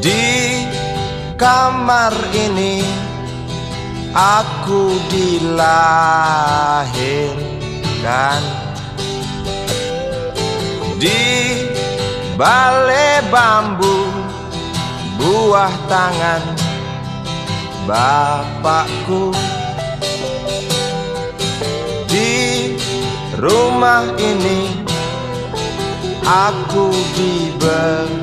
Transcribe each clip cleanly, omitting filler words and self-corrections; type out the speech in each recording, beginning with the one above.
Di kamar ini aku dilahirkan, di balai bambu buah tangan bapakku. Di rumah ini aku dibesarkan,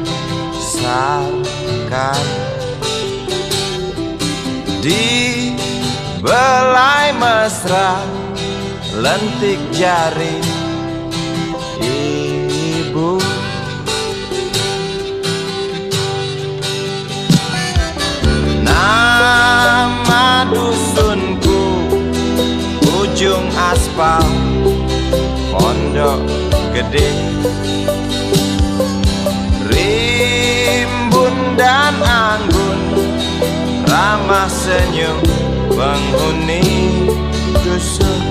di belai mesra lentik jari ibu. Nama dusunku ujung aspal Pondok Gede. Rimbun dan anggun ramah senyum penghuni dusun.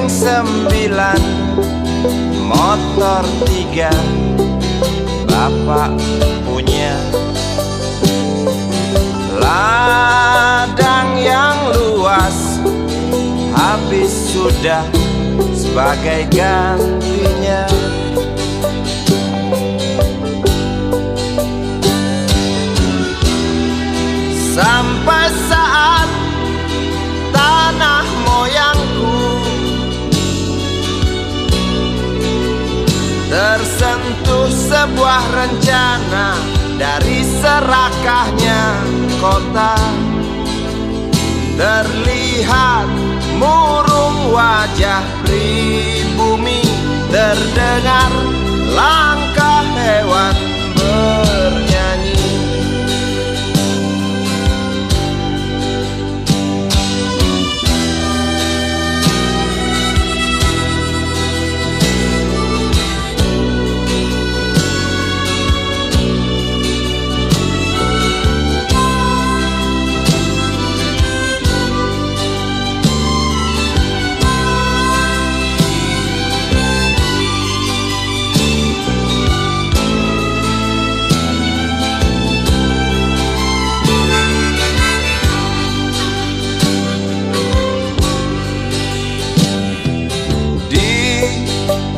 Sembilan, motor 3 bapak punya. Ladang yang luas habis sudah sebagai gantinya. Sampai saat tanah moyangku tersentuh sebuah rencana dari serakahnya kota. Terlihat murung wajah pribumi, terdengar langkah hewan bernyanyi.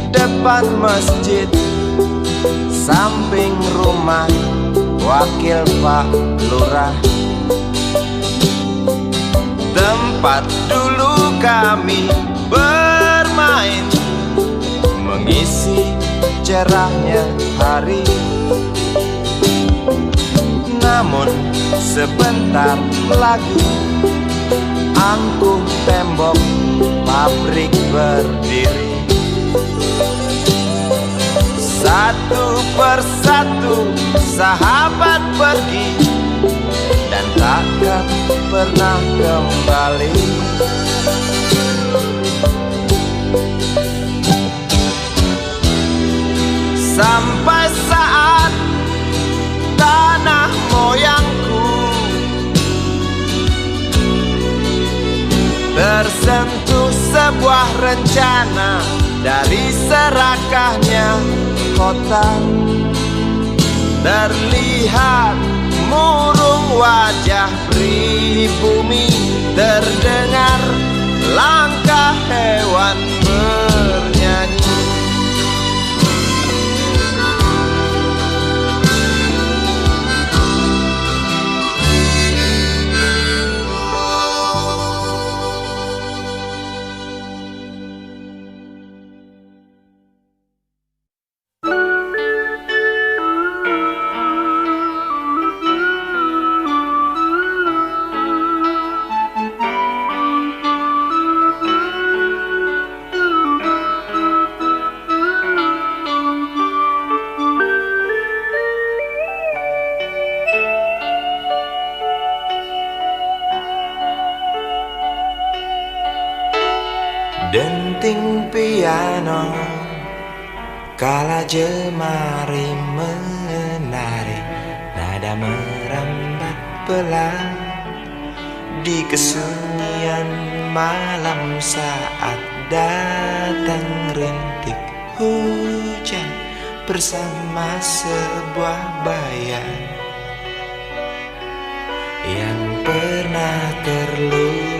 Depan masjid samping rumah wakil Pak Lurah, tempat dulu kami bermain mengisi cerahnya hari. Namun sebentar lagi angkuh tembok pabrik berdiri. Satu persatu sahabat pergi dan takkan pernah kembali. Sampai saat tanah moyangku tersentuh sebuah rencana dari serakahnya kota. Terlihat murung wajah pribumi, terdengar langkah hewan bernyanyi. denting piano kala jemari menari, nada merambat pelan di kesunyian malam saat datang rintik hujan bersama sebuah bayang yang pernah terlupakan.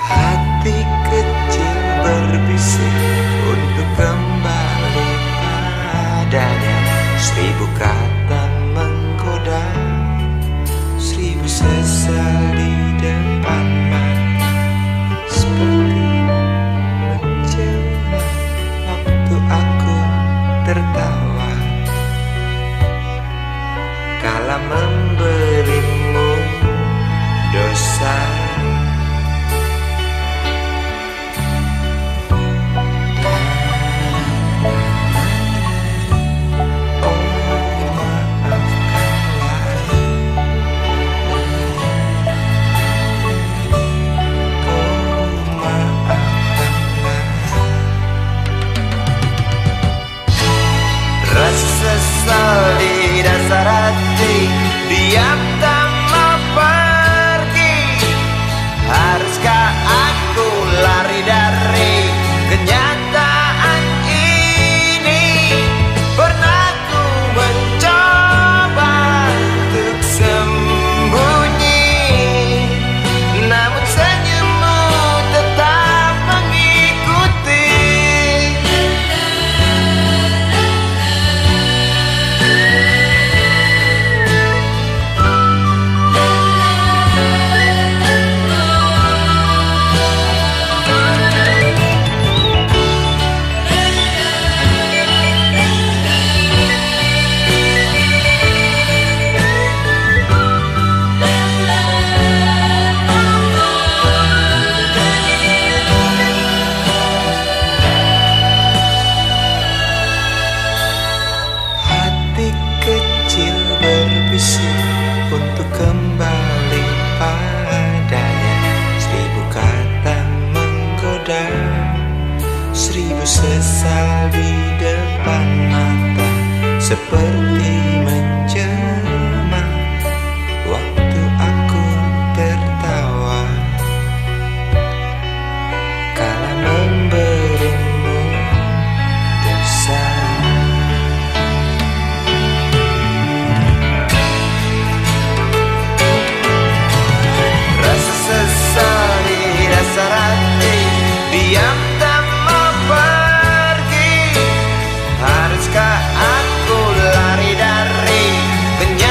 Hati kecil berbisik untuk kembali padanya. 1000 kata menggoda, 1000 sesal di depan mata, seperti menjelma waktu aku tertawa kala memberimu dosa. Sesal di dasar hati, diam tak mau pergi. Haruskah aku lari dari kenyataan ini? Pernah ku mencoba untuk sembunyi, namun senyummu tetap mengikuti. Untuk kembali padanya, 1000 kata menggoda, 1000 sesal di depan mata, seperti menjelma waktu aku tertawa kala memberimu dosa. Diam tak mau pergi. Haruskah aku lari dari kenyataan?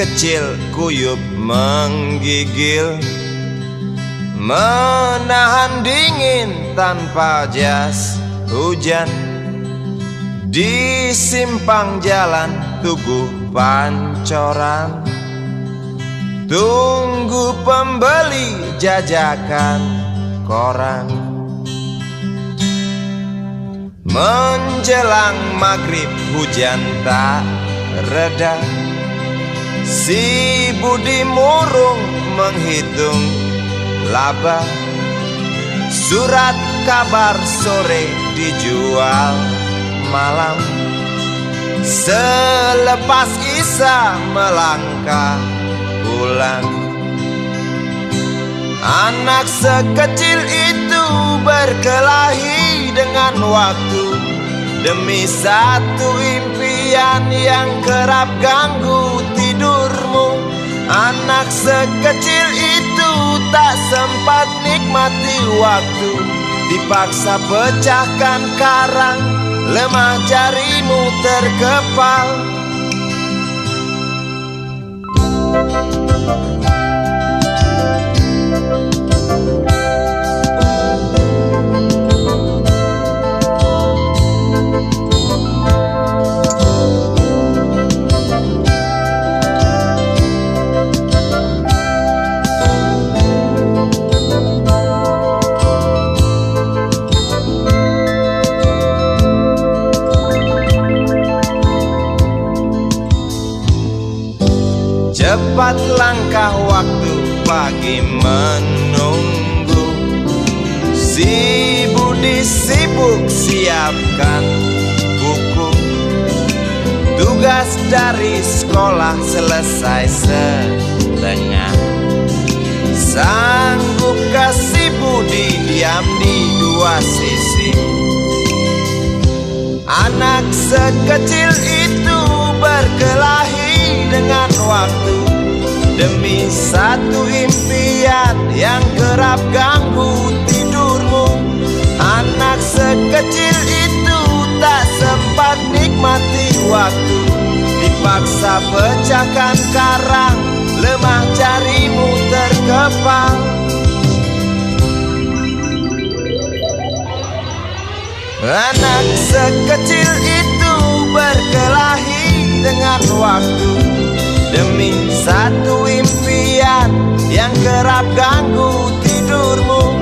kecil kuyup menggigil, menahan dingin tanpa jas hujan. Di simpang jalan Tugu Pancoran, tunggu pembeli jajakan koran. Menjelang maghrib hujan tak reda, si Budi murung menghitung laba. Surat kabar sore dijual malam. Selepas Isya melangkah pulang. Anak sekecil itu berkelahi dengan waktu demi satu impian yang kerap ganggu tidurmu. Anak sekecil itu tak sempat nikmati waktu, dipaksa pecahkan karang, lemah jarimu terkepal. Cepat langkah waktu, pagi menunggu. Si Budi sibuk siapkan buku. Tugas dari sekolah selesai setengah. Sanggupkah si Budi diam di dua sisi? Anak sekecil itu berkelahi dengan waktu demi satu impian yang kerap ganggu tidurmu. Anak sekecil itu tak sempat nikmati waktu, dipaksa pecahkan karang, lemah jarimu terkepal. Anak sekecil itu berkelahi dengan waktu demi satu impian yang kerap ganggu tidurmu.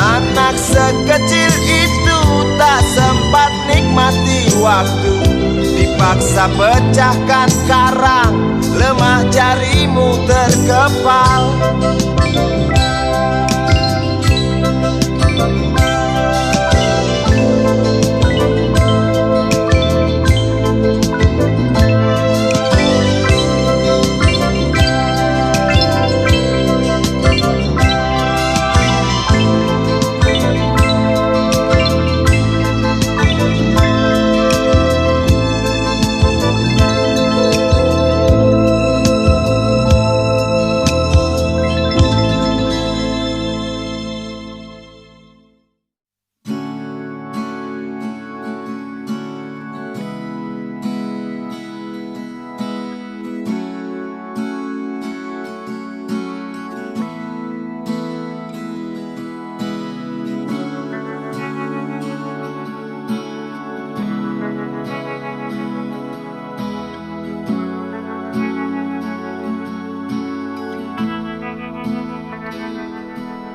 Anak sekecil itu tak sempat nikmati waktu, dipaksa pecahkan karang, lemah jarimu terkepal.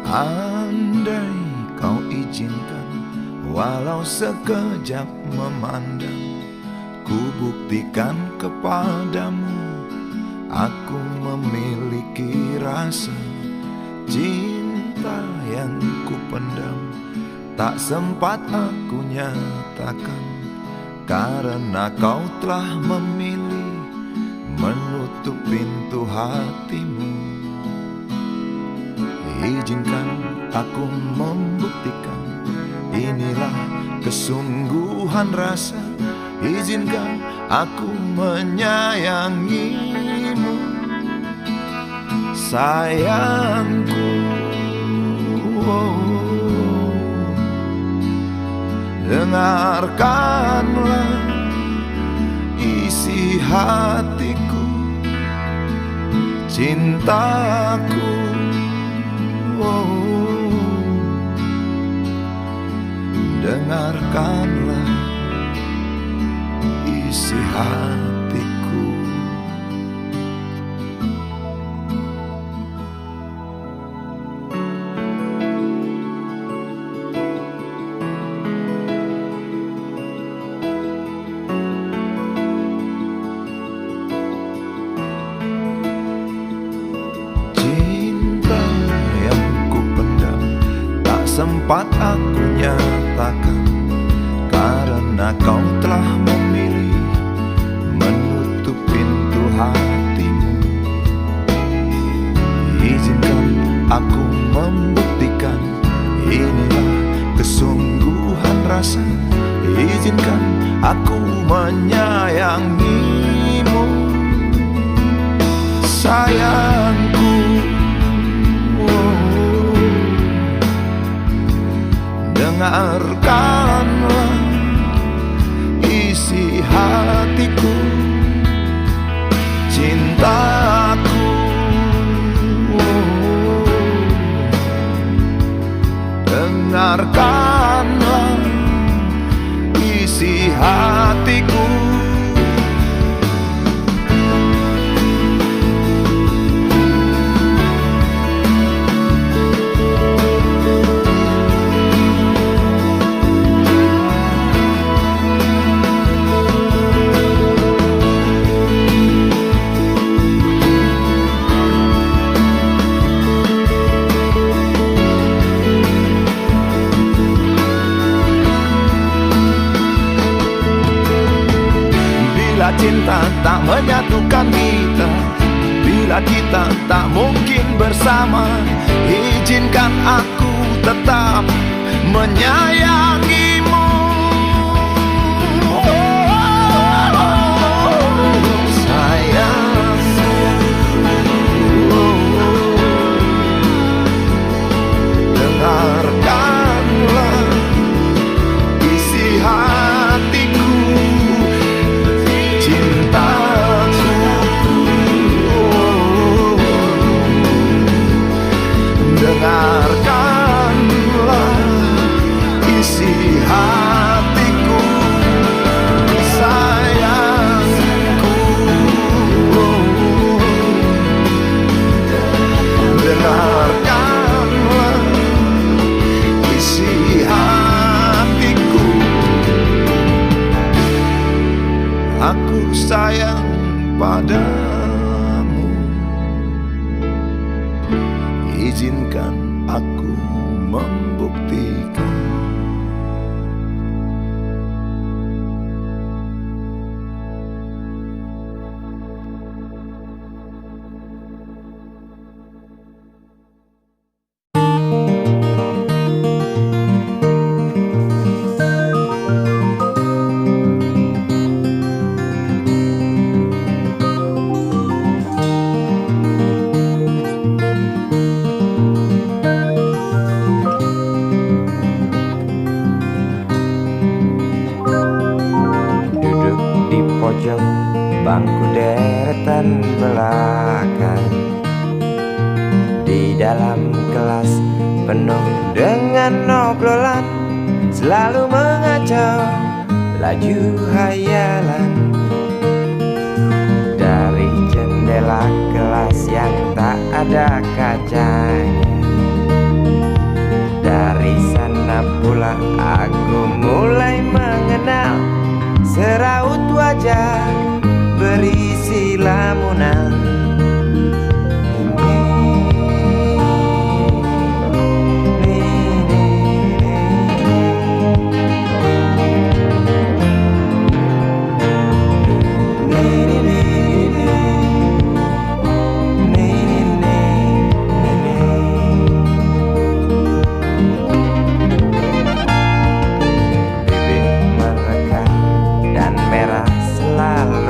Andai kau izinkan, walau sekejap memandang, ku buktikan kepadamu, aku memiliki rasa cinta yang ku pendam. Tak sempat aku nyatakan, karena kau telah memilih menutup pintu hatimu. Izinkan aku membuktikan, inilah kesungguhan rasa. Izinkan aku menyayangimu, sayangku. Dengarkanlah isi hatiku, cintaku. Oh, dengarkanlah isi hatiku. Cinta yang kupendam tak sempat aku nyatakan, karena kau telah memilih menutup pintu hatimu. Izinkan aku membuktikan, inilah kesungguhan rasa. Izinkan aku menyayangimu, sayangku. Oh, dengarkanlah isi hatiku, cintaku. Oh, dengarkanlah isi hatiku. Bila cinta tak menyatukan kita, bila kita tak mungkin bersama, izinkan aku tetap menyayangimu. Sayang, dengarkanlah isi hatiku, cintaku. Dengarkanlah isi hatiku, sayangku. Dengarkanlah isi hatiku. Aku sayang padamu, izinkan aku membuktikan. Pojok bangku deretan belakang, di dalam kelas penuh dengan obrolan, selalu mengacau laju hayalan. Dari jendela kelas yang tak ada kacanya, dari sana pula aku mulai mengenal seraut wajah berisi lamunan. Bibir merekat dan merah selalu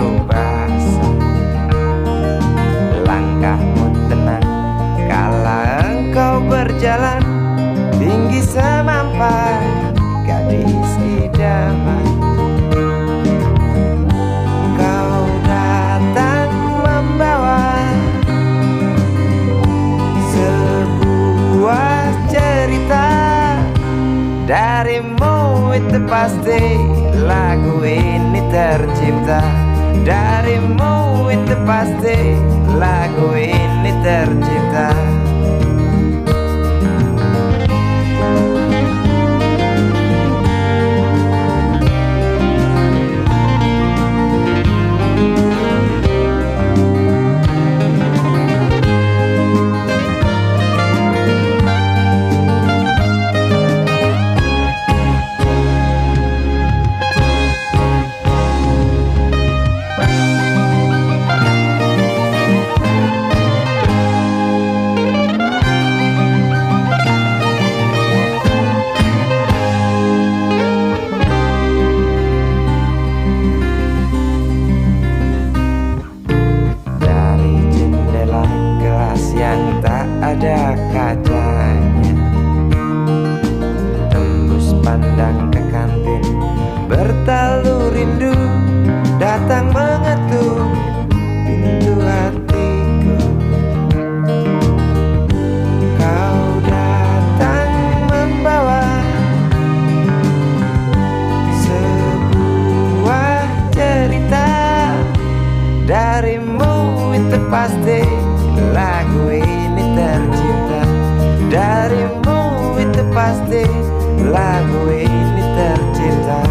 lagu ini tercipta. Darimu itu pasti lagu ini tercipta. Ada kacanya, tembus pandang ke kantin, bertalu rindu datang mengetuk pintu hatiku. Kau datang membawa sebuah cerita. Darimu itu pasti lagu ini tercipta. Darimu itu pasti lagu ini tercipta.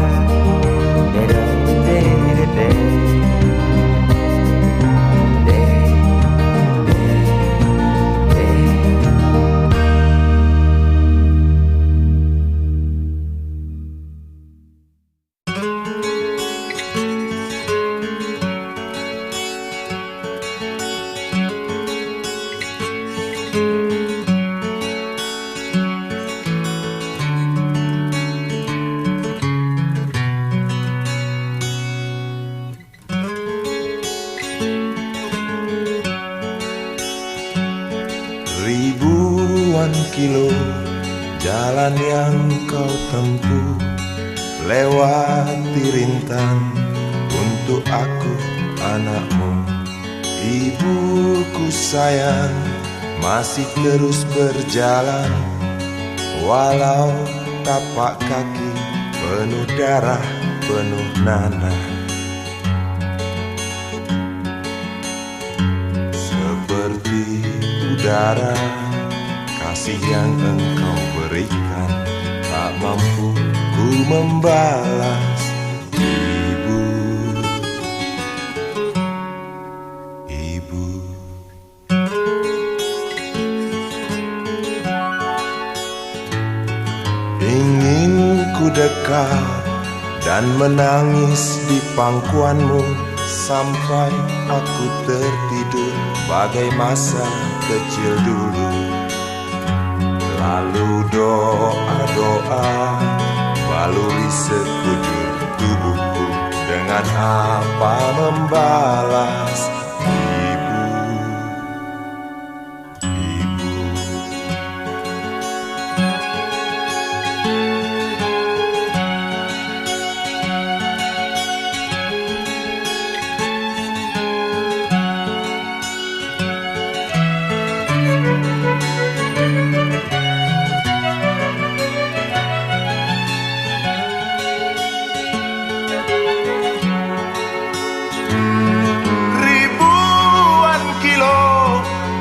Ribuan kilo jalan yang kau tempuh, lewati rintang untuk aku anakmu. Ibuku sayang masih terus berjalan, walau tapak kaki penuh darah, penuh nanah. Seperti udara, kasih yang engkau berikan tak mampu ku membalas. Ibu, ibu. Ingin ku dekat dan menangis di pangkuanmu sampai aku tertidur bagai masa kecil dulu. Lalu doa-doa baluri sekujur tubuhku, dengan apa membalas. Ibu, ibu.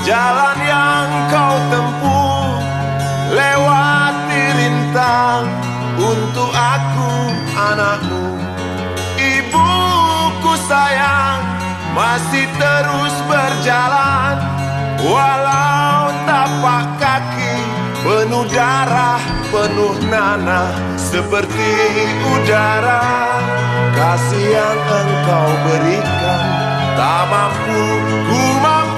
Jalan yang kau tempuh, lewati rintang untuk aku anakmu. Ibuku sayang masih terus berjalan, walau tapak kaki penuh darah, penuh nanah. Seperti udara, kasih yang engkau berikan tak mampu ku membalas.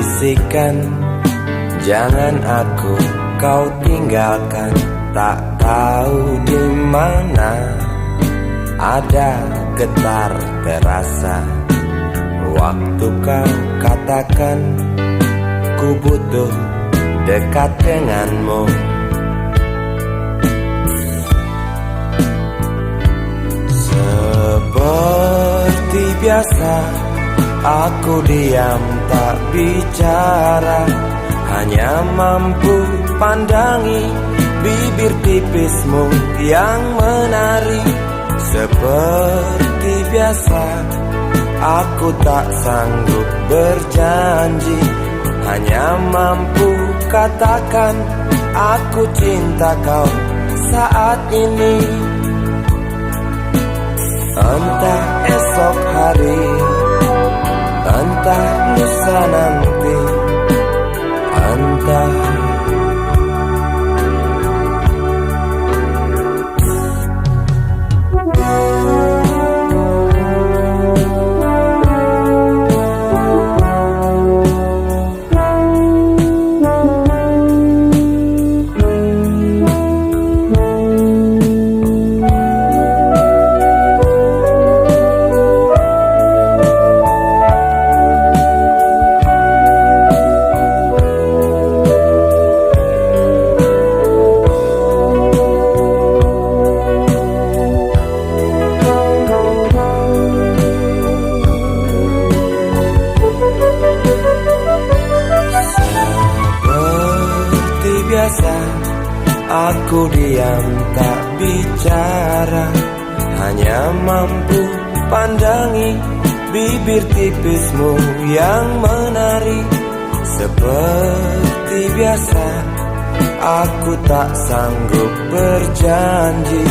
bisikan, jangan aku kau tinggalkan. Tak tahu di mana ada getar terasa waktu kau katakan ku butuh dekat denganmu. Seperti biasa aku diam tak bicara, hanya mampu pandangi bibir tipismu yang menari. Seperti biasa aku tak sanggup berjanji, hanya mampu katakan aku cinta kau saat ini. Entah esok hari, entah lusa nanti, entah aku diam tak bicara, hanya mampu pandangi bibir tipismu yang menari. Seperti biasa aku tak sanggup berjanji,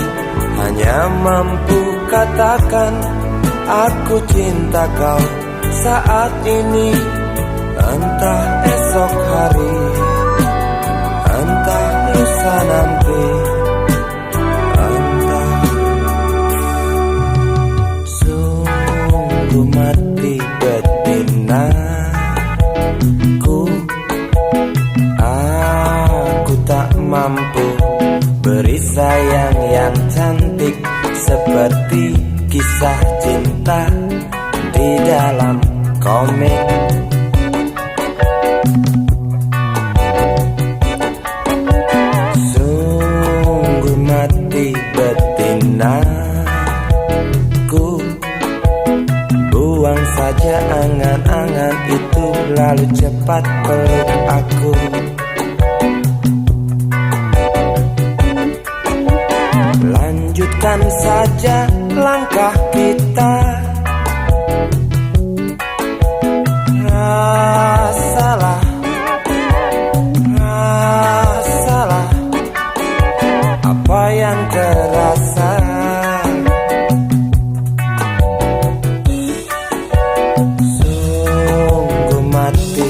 hanya mampu katakan aku cinta kau saat ini. Entah esok hari, entah lusa nanti, entah. Sungguh mati betinaku, aku tak mampu beri sayang yang cantik seperti kisah cinta di dalam komik. Betinaku, buang saja angan-angan itu, lalu cepat peluk aku. Lanjutkan saja langkah kita, rasalah apa yang terasa. Sungguh mati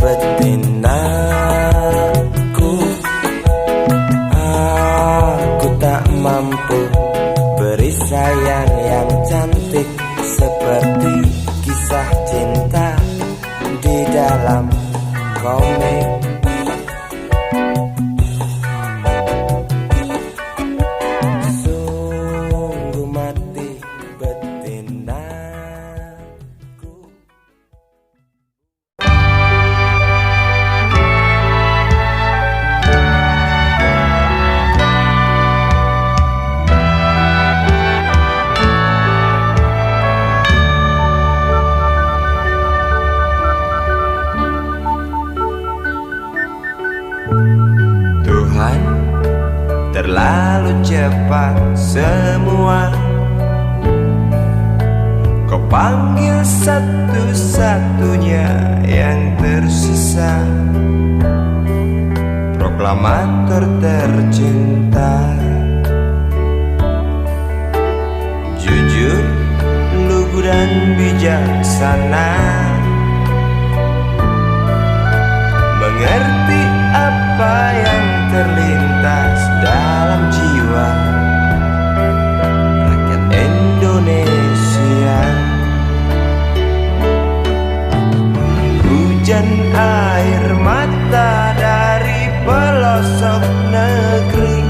betinaku, aku tak mampu beri sayang yang cantik seperti kisah cinta di dalam komik. Terlalu cepat semua, kau panggil satu-satunya yang tersisa, proklamator tercinta. Jujur, lugu dan bijaksana, mengerti apa yang terlintas dalam jiwa rakyat Indonesia. Hujan air mata dari pelosok negeri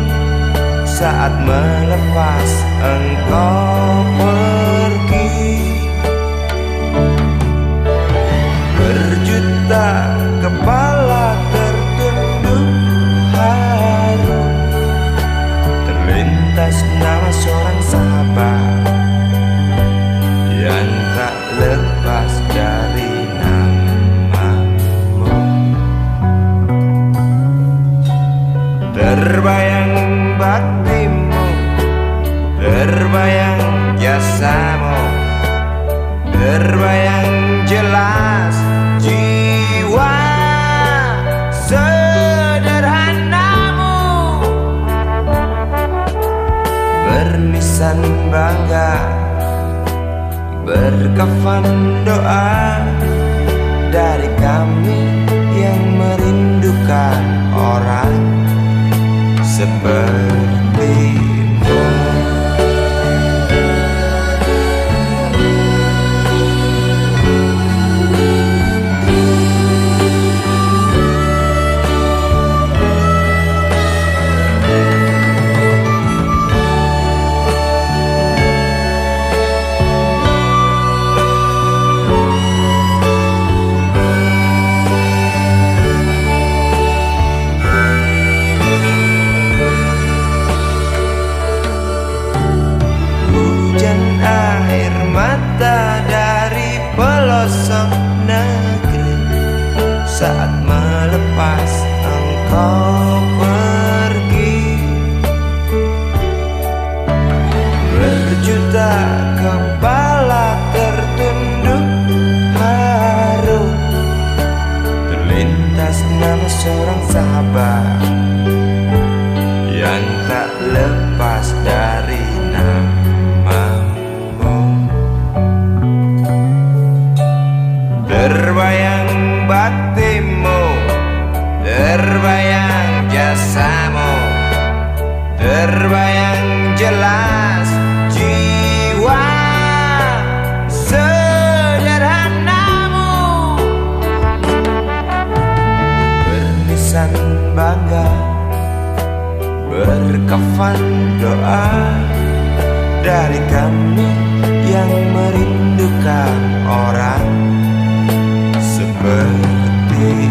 saat melepas engkau pergi. Berjuta kepala tertunduk haru, terlintas nama seorang sahabat yang tak lepas dari namamu. Terbayang baktimu, terbayang jasamu, terbayang jelas jiwa sederhanamu, bernisan bangga, berkafan doa dari kami yang merindukan orang sepertimu. Saat melepas engkau pergi, berjuta kepala tertunduk haru, terlintas nama seorang sahabat yang tak lepas dari namamu. Terbayang baktimu, terbayang jasamu, terbayang jelas jiwa sederhanamu, bernisan bangga, berkafan doa dari kami yang merindukan orang seperti.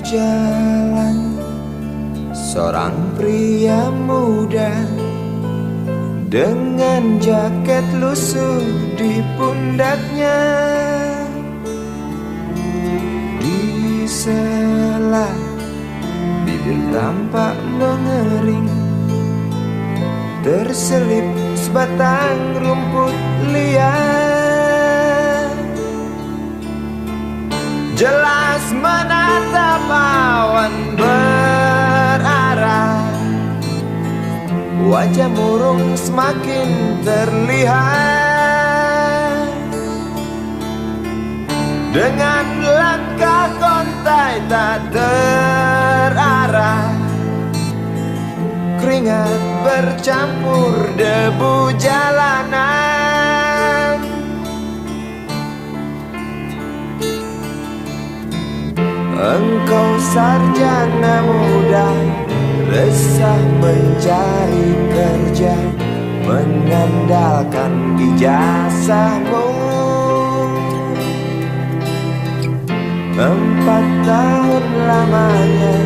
Berjalan seorang pria muda dengan jaket lusuh di pundaknya, di sela bibir tampak mengering, terselip sebatang rumput liar. Jelas menatap awan berarah, wajah murung semakin terlihat. Dengan langkah kontai tak terarah, keringat bercampur debu jalanan. Engkau sarjana muda, resah mencari kerja, mengandalkan ijazahmu. 4 tahun lamanya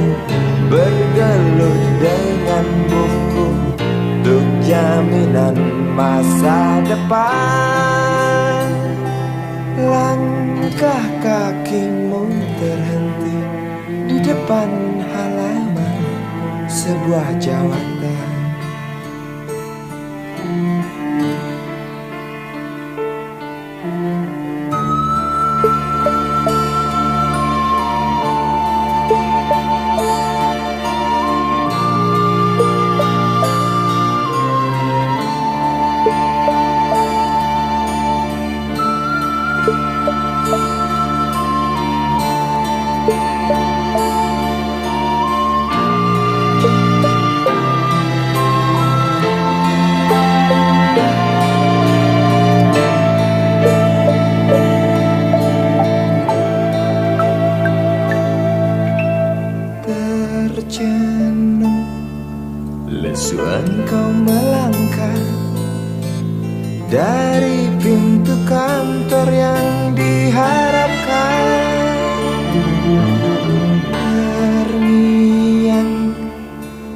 bergelut dengan buku untuk jaminan masa depan. Langkah kakimu terhenti di depan halaman sebuah jawatan. Terjenuh, lesu engkau melangkah dari pintu kantor yang diharapkan. Terngiang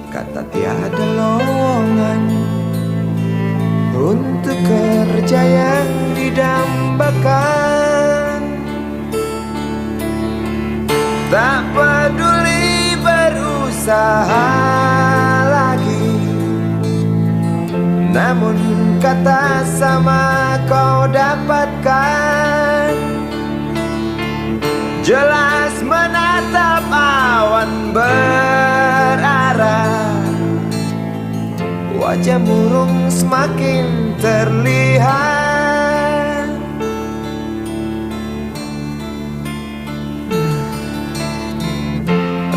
kata tiada lowongan untuk kerja yang didambakan. Tak peduli berusaha lagi, namun kata sama kau dapatkan. Jelas menatap awan berarah, wajah murung semakin terlihat.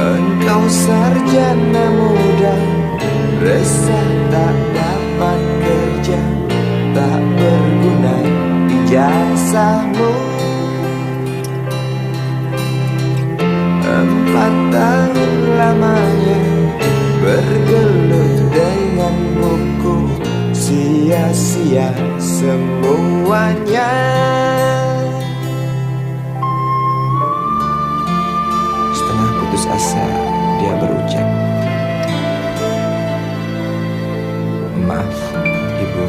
Engkau sarjana muda, resah tak dapat kerja, tak berguna ijazahmu. 4 tahun lamanya bergelut dengan buku, sia-sia semuanya. Setengah putus asa dia berucap, "Maaf, Ibu."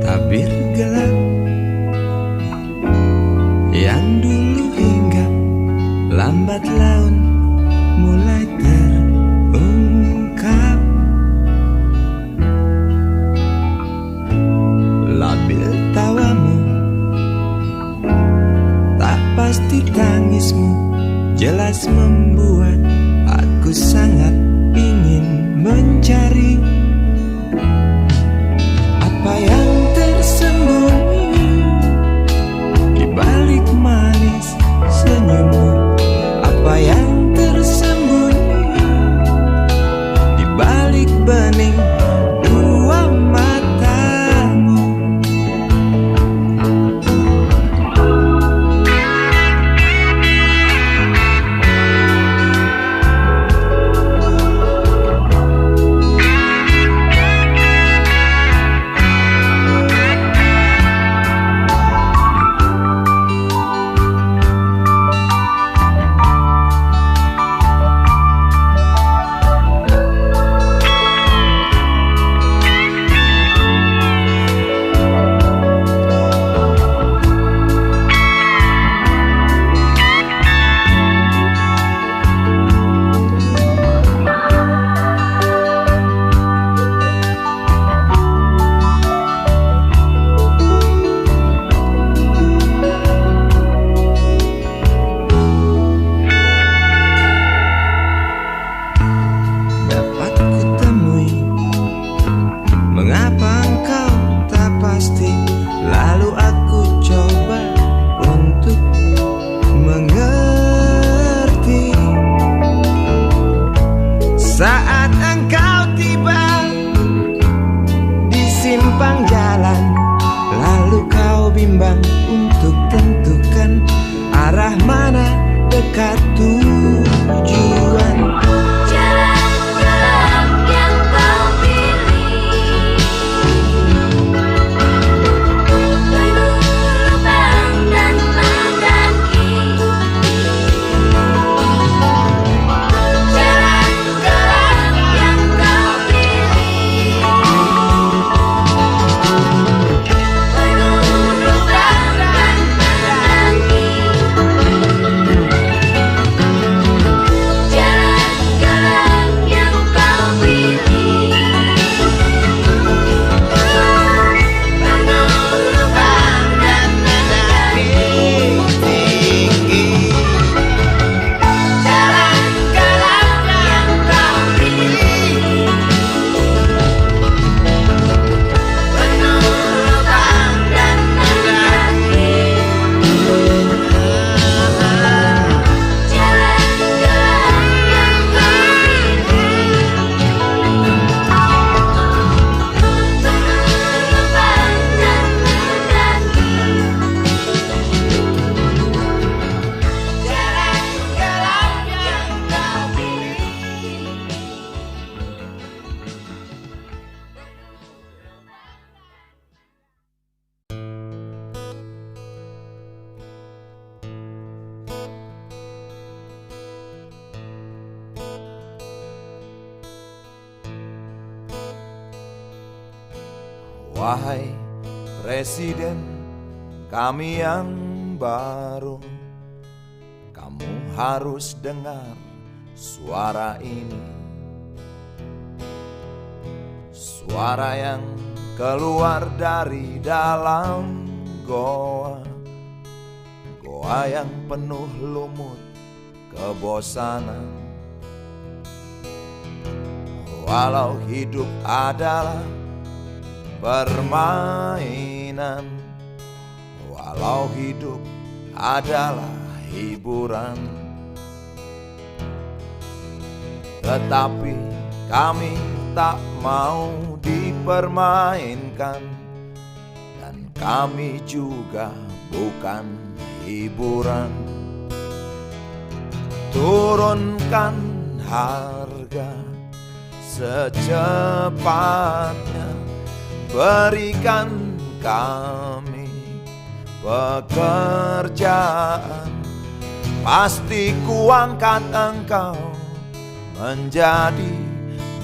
Tabir gelap yang dulu hinggap lambat laun mulai terungkap. Labil tawamu, tak pasti tangismu, jelas membuat aku sangat ingin mencari apa yang tersembunyi di balik manis senyummu, apa yang tersembunyi di balik bening dua matamu. simpang jalan, lalu kau bimbang untuk tentukan arah mana dekat tujuan. Jalan-jalan yang kau pilih penuh lubang dan mendaki. Jalan-jalan yang kau pilih penuh lubang dan mendaki. Jalan-jalan yang kau pilih penuh lubang dan mendaki. Jalan-jalan yang kau pilih penuh lubang dan mendaki. Jalan-jalan yang kau pilih penuh lubang dan mendaki. Jalan-jalan yang kau Wahai Presiden kami yang baru, kamu harus dengar suara ini. Suara yang keluar dari dalam goa, goa yang penuh lumut kebosanan. Walau hidup adalah permainan, walau hidup adalah hiburan, tetapi kami tak mau dipermainkan, dan kami juga bukan hiburan. Turunkan harga secepatnya, berikan kami pekerjaan. Pasti kuangkat engkau menjadi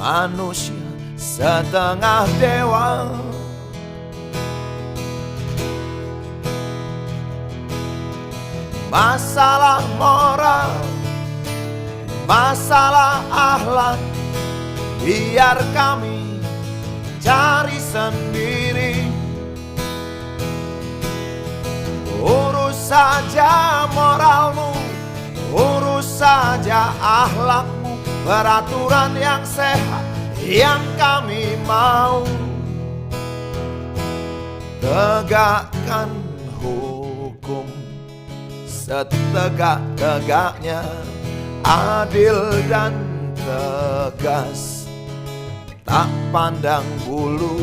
manusia setengah dewa. Masalah moral, masalah akhlak, biar kami cari sendiri. Urus saja moralmu, urus saja akhlakmu, peraturan yang sehat yang kami mau. Tegakkan hukum setegak-tegaknya, adil dan tegas, tak pandang bulu.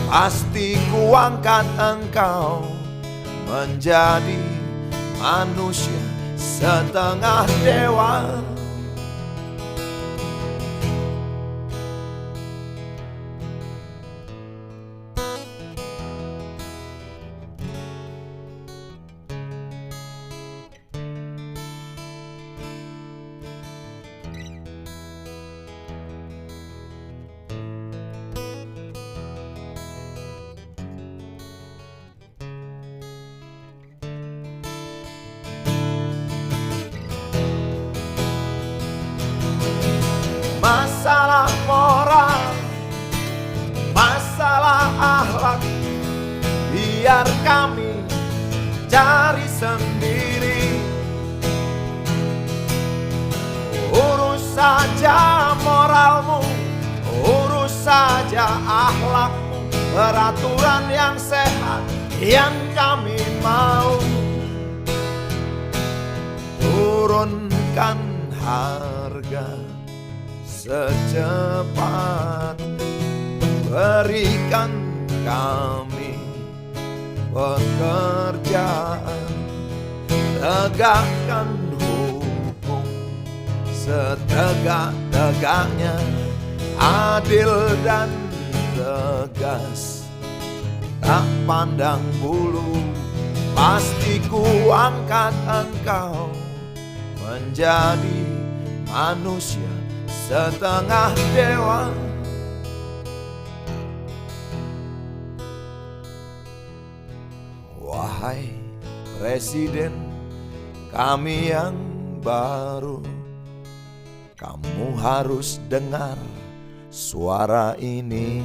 Pasti kuangkat engkau menjadi manusia setengah dewa. Masalah moral, masalah akhlak, biar kami cari sendiri. Urus saja moralmu, urus saja akhlakmu, peraturan yang sehat yang kami mau. Turunkan harga secepat, berikan kami pekerjaan, tegakkan hukum setegak-tegaknya, adil dan tegas, tak pandang bulu. Pasti ku angkat engkau menjadi manusia setengah dewa. Wahai Presiden kami yang baru, kamu harus dengar suara ini.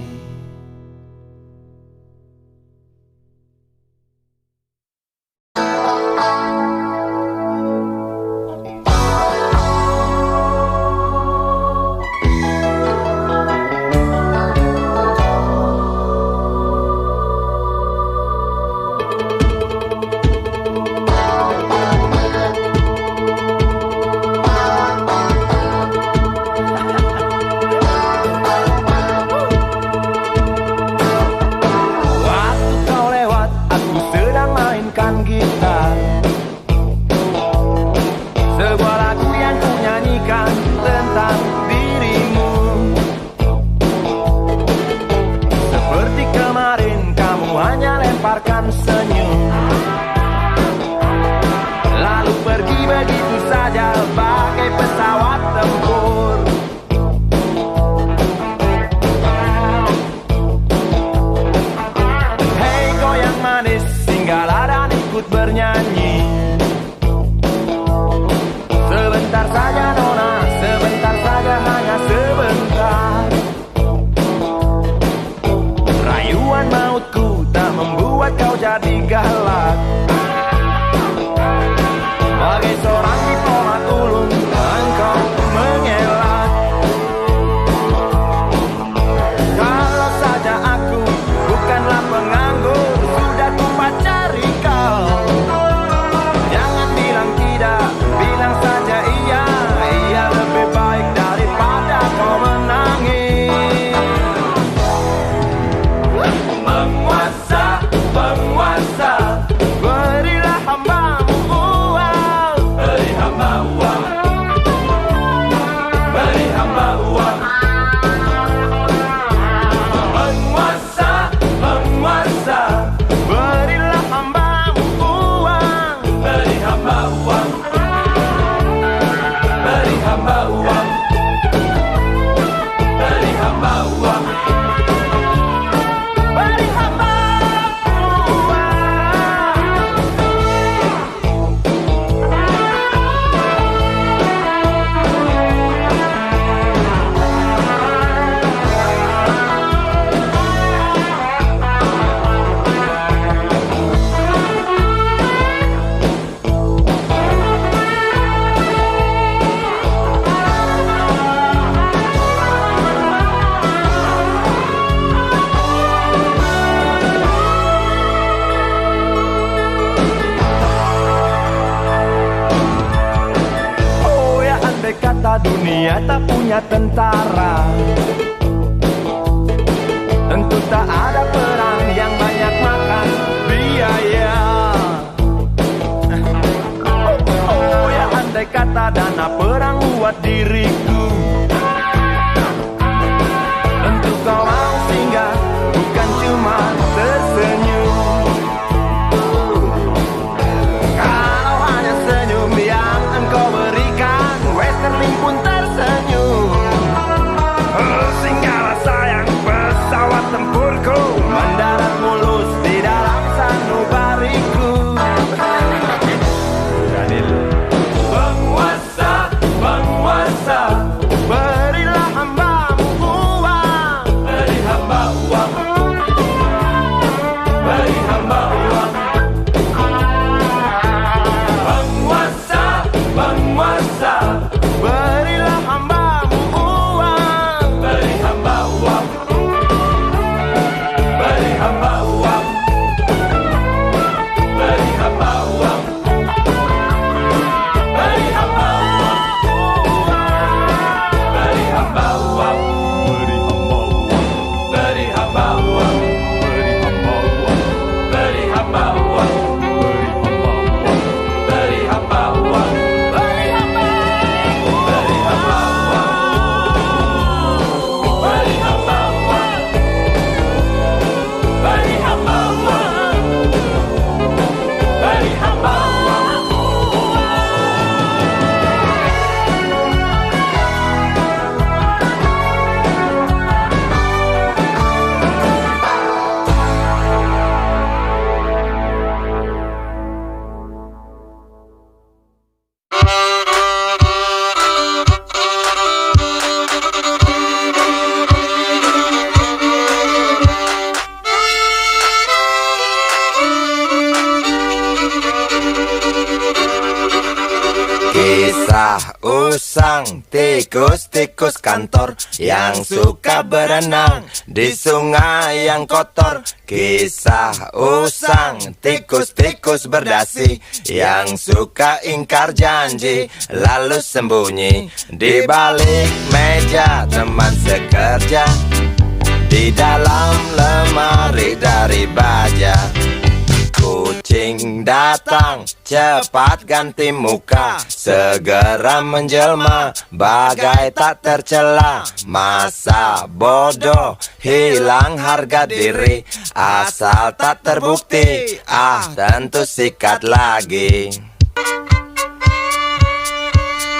Dunia tak punya tentara, tentu tak ada perang yang banyak makan biaya. Oh ya, andai kata dana perang buat diriku, tentu kau mau singgah, bukan cuma tersenyum. Kalau hanya senyum yang engkau berikan, Westerling pun tersenyum. Singgahlah sayang, pesawat tempurku mendarat mulus di dalam sanubariku. Penguasa, penguasa, berilah hambamu uang. Beri hamba uang. Beri hamba uang. Penguasa, penguasa, berilah hambamu uang. Beri hamba uang. Beri hamba uang. Beri hamba uang. Beri hamba uang. Beri hamba uang. Beri hamba uang. Beri hamba uang. Beri usang, tikus-tikus kantor yang suka berenang di sungai yang kotor. Kisah usang, tikus-tikus berdasi yang suka ingkar janji lalu sembunyi di balik meja teman sekerja, di dalam lemari dari baja. Kucing datang, cepat ganti muka, segera menjelma, bagai tak tercela. Masa bodoh, hilang harga diri, asal tak terbukti, tentu sikat lagi.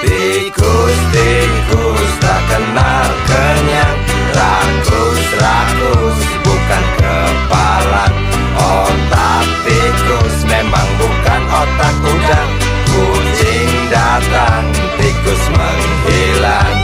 Tikus-tikus tak kenal kenyang, rakus-rakus bukan kepalan. Otak tikus memang bukan otak udang. Kucing datang, tikus menghilang.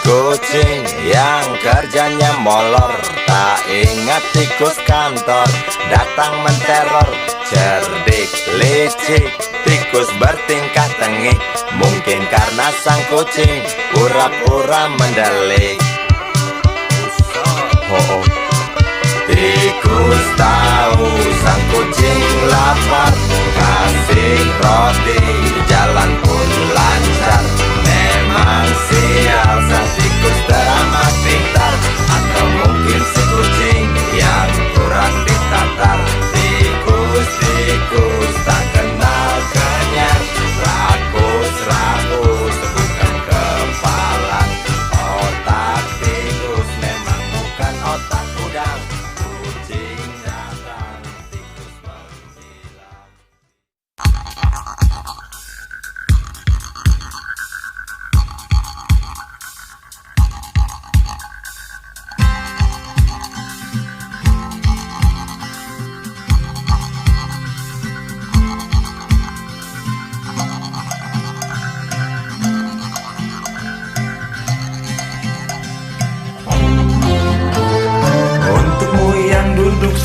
Kucing yang kerjanya molor, tak ingat tikus kantor, datang menteror. Cerdik, licik, tikus bertingkah tengik, mungkin karena sang kucing pura-pura mendelik. Tikus tahu sang kucing lapar, kasih roti, jalan pun lancar. Memang sial sang tikus teramat pintar, atau mungkin si kucing yang kurang ditatar. Tikus-tikus tak kenal kenyang, rakus-rakus bukan kepalan. Otak tikus memang bukan otak udang. Kucing datang, tikus menghilang.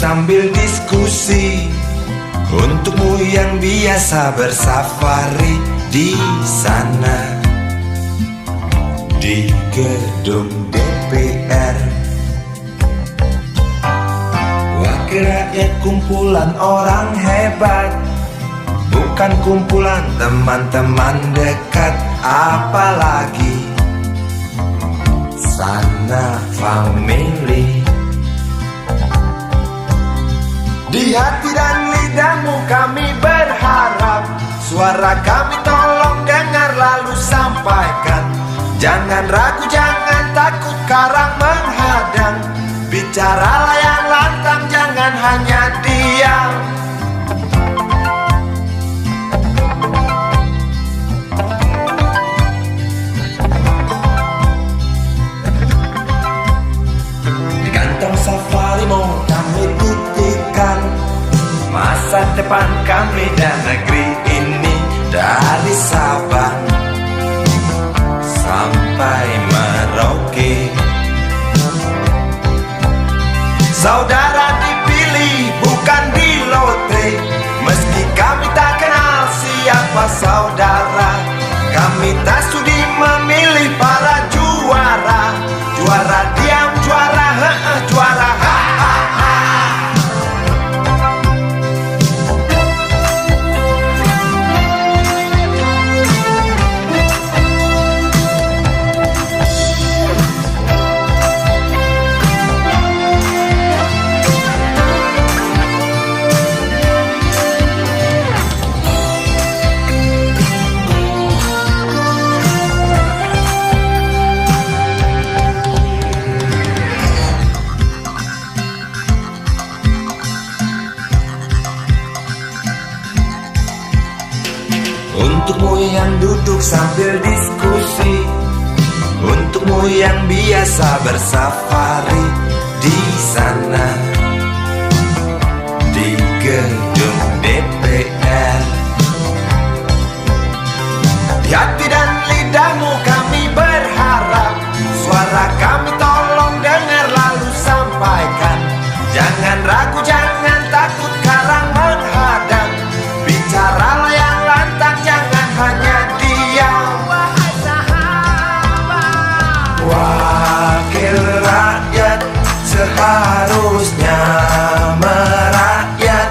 Sambil diskusi, untukmu yang biasa bersafari di sana, di gedung DPR. Wakil rakyat kumpulan orang hebat, bukan kumpulan teman-teman dekat. Apalagi sana family. Di hati dan lidahmu kami berharap, suara kami tolong dengar lalu sampaikan. Jangan ragu, jangan takut karang menghadang, bicaralah yang lantang, jangan hanya diam. Di kantong safarimu kami titipkan masa depan kami dan negeri ini, dari Sabang sampai Merauke. Saudara dipilih bukan di lotre, meski kami tak kenal siapa saudara. Kami tak sudi memilih para juara, juara diam, juara juara Untukmu yang duduk sambil diskusi, untukmu yang biasa bersafari di sana, di gedung jati dan lidahmu kami berharap. Suara kami tolong dengar lalu sampaikan. Jangan ragu, jangan takut karang menghadang. Bicaralah yang lantang, jangan hanya diam. Wahai sahabat, wakil rakyat seharusnya merakyat.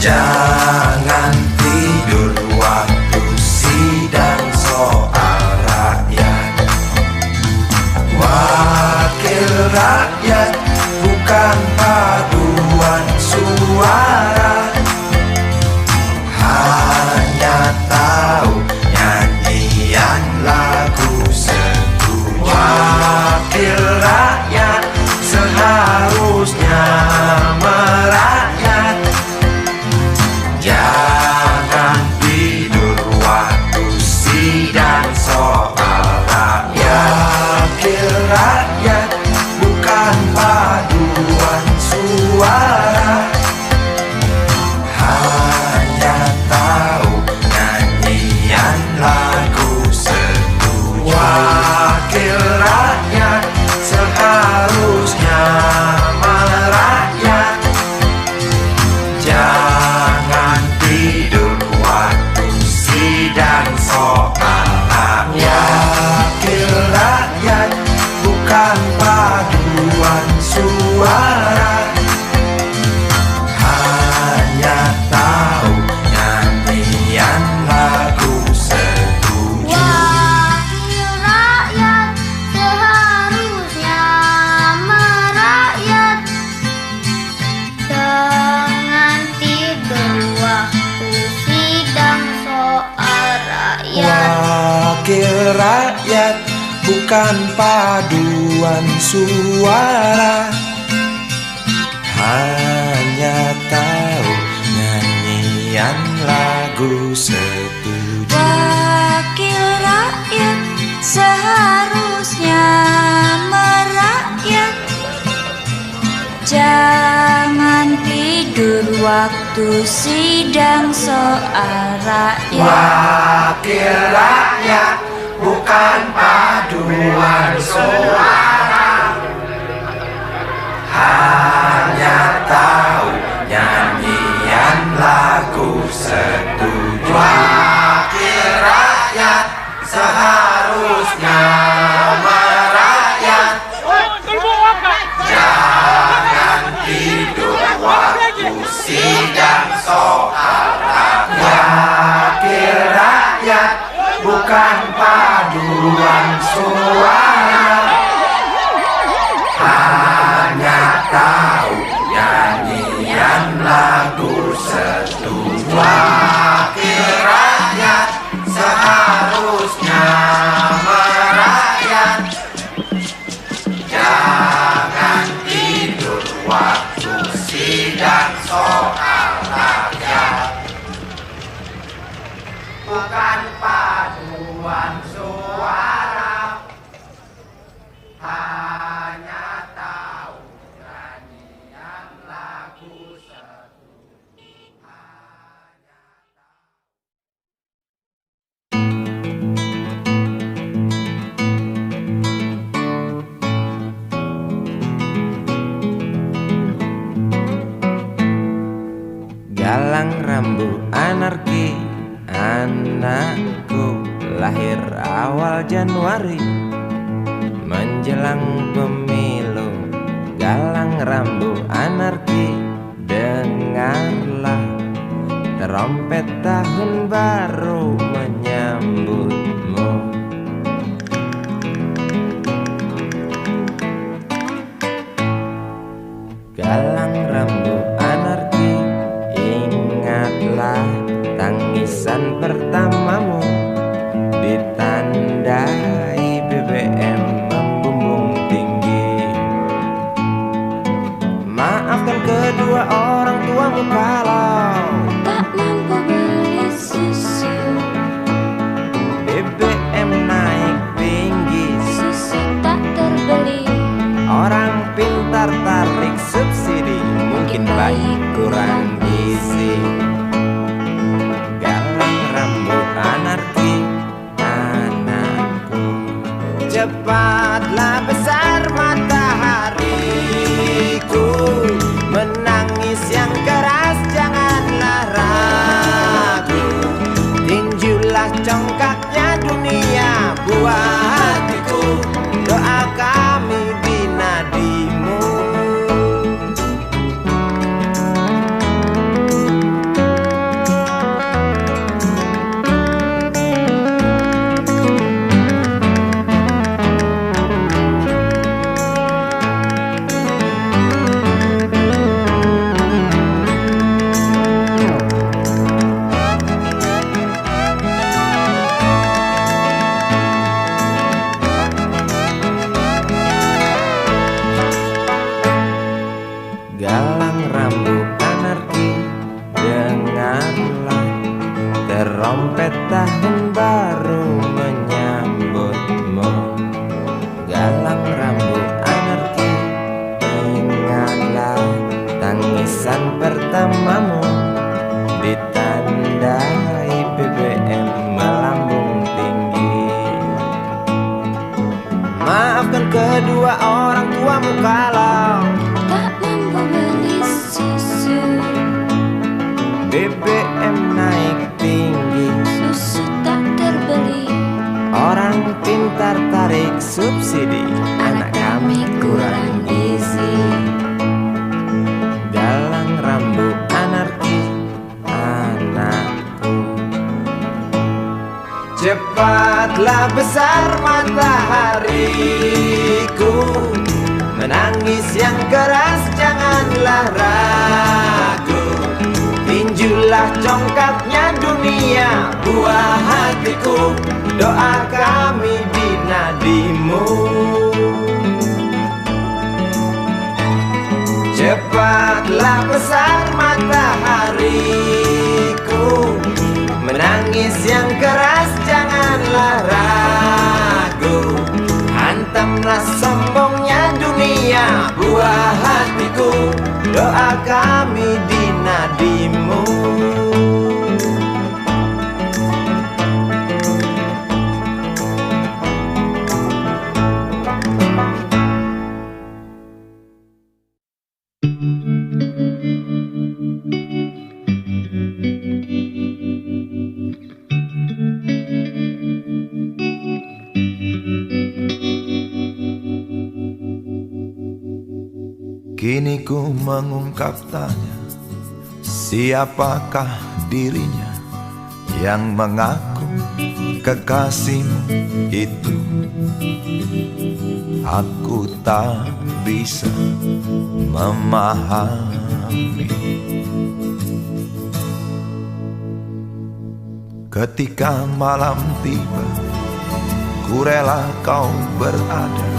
Jangan tidur waktu sidang soal rakyat. Wakil rakyat bukan paduan suara, hanya tahu nyanyian lagu setuju. Wakil rakyat seharusnya merakyat. Jangan tidur waktu sidang soal rakyat. Wakil rakyat bukan paduan suara, hanya tahu nyanyian lagu setuju. Wakil rakyat seharusnya merakyat. Jangan tidur waktu sidang soal rakyat. Wakil rakyat bukan paduan suara, hanya tahu nyanyian lagu setuju. Wakil rakyat seharusnya merakyat. Jangan tidur waktu sidang soal rakyat. Wakil rakyat bukan paduan suara, hanya tahu nyanyian lagu setuju. Wakil rakyat seharusnya merakyat. Jangan tidur waktu sidang soal rakyat. Wakil rakyat bukan paduan suara, hanya tahu nyanyian lagu setuju. Wakil rakyat seharusnya merakyat. Jangan tidur waktu sidang soal rakyat. Wakil rakyat bukan paduan suara, hanya tahu nyanyian lagu setuju. Wakil rakyat seharusnya merakyat. Jangan tidur waktu sidang soal rakyat. Bukan paduan suara, hanya tahu nyanyian lagu setuju. Galang rambu anarki, anakku lahir awal Januari menjelang pemilu. Galang rambu anarki, dengarlah trompet tahun baru menyambutmu. Galang rambu anarki, ingatlah tangisan pertamamu ditandai BBM membumbung tinggi. Maafkan kedua orang tuamu kalau Tak mampu beli susu. Cepatlah besar matahariku, menangis yang keras janganlah ragu. Tinjulah congkaknya dunia buah hatiku, doa kami di nadimu. Galang rambut anarki, dengarlah terompet tahun baru menyambutmu. Galang rambut anarki, dengarlah tangisan pertamamu, ditandai BBM melambung tinggi. Maafkan kedua orang tuamu kalau tak mampu beli susu, BBM naik tinggi. susu tak terbeli. Orang pintar tarik subsidi, anak kami kurang gizi. Galang rambut anarki, anakku. Cepatlah besar matahariku, menangis yang keras janganlah ragu. Tinjulah congkaknya dunia buah hatiku, doa kami di nadimu. Cepatlah besar matahariku, menangis yang keras janganlah ragu. Hantamlah sombongnya dunia buah hatiku, doa kami di nadimu. Kini ku mengungkap tanya, siapakah dirinya yang mengaku kekasihmu itu? Aku tak bisa memahami. Ketika malam tiba, ku rela kau berada.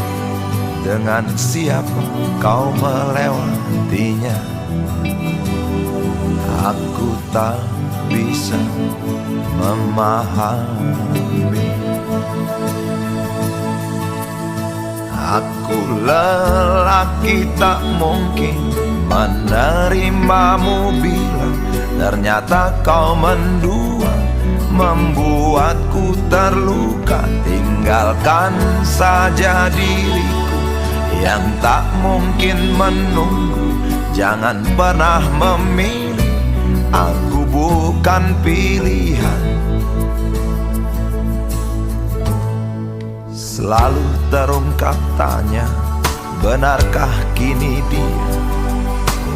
Dengan siapa kau melewatinya? Aku tak bisa memahami. Aku lelaki tak mungkin menerimamu bila ternyata kau mendua, membuatku terluka. Tinggalkan saja diriku yang tak mungkin menunggu. Jangan pernah memilih, aku bukan pilihan. Selalu terungkap tanya, benarkah kini dia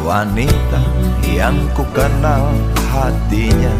wanita yang ku kenal hatinya?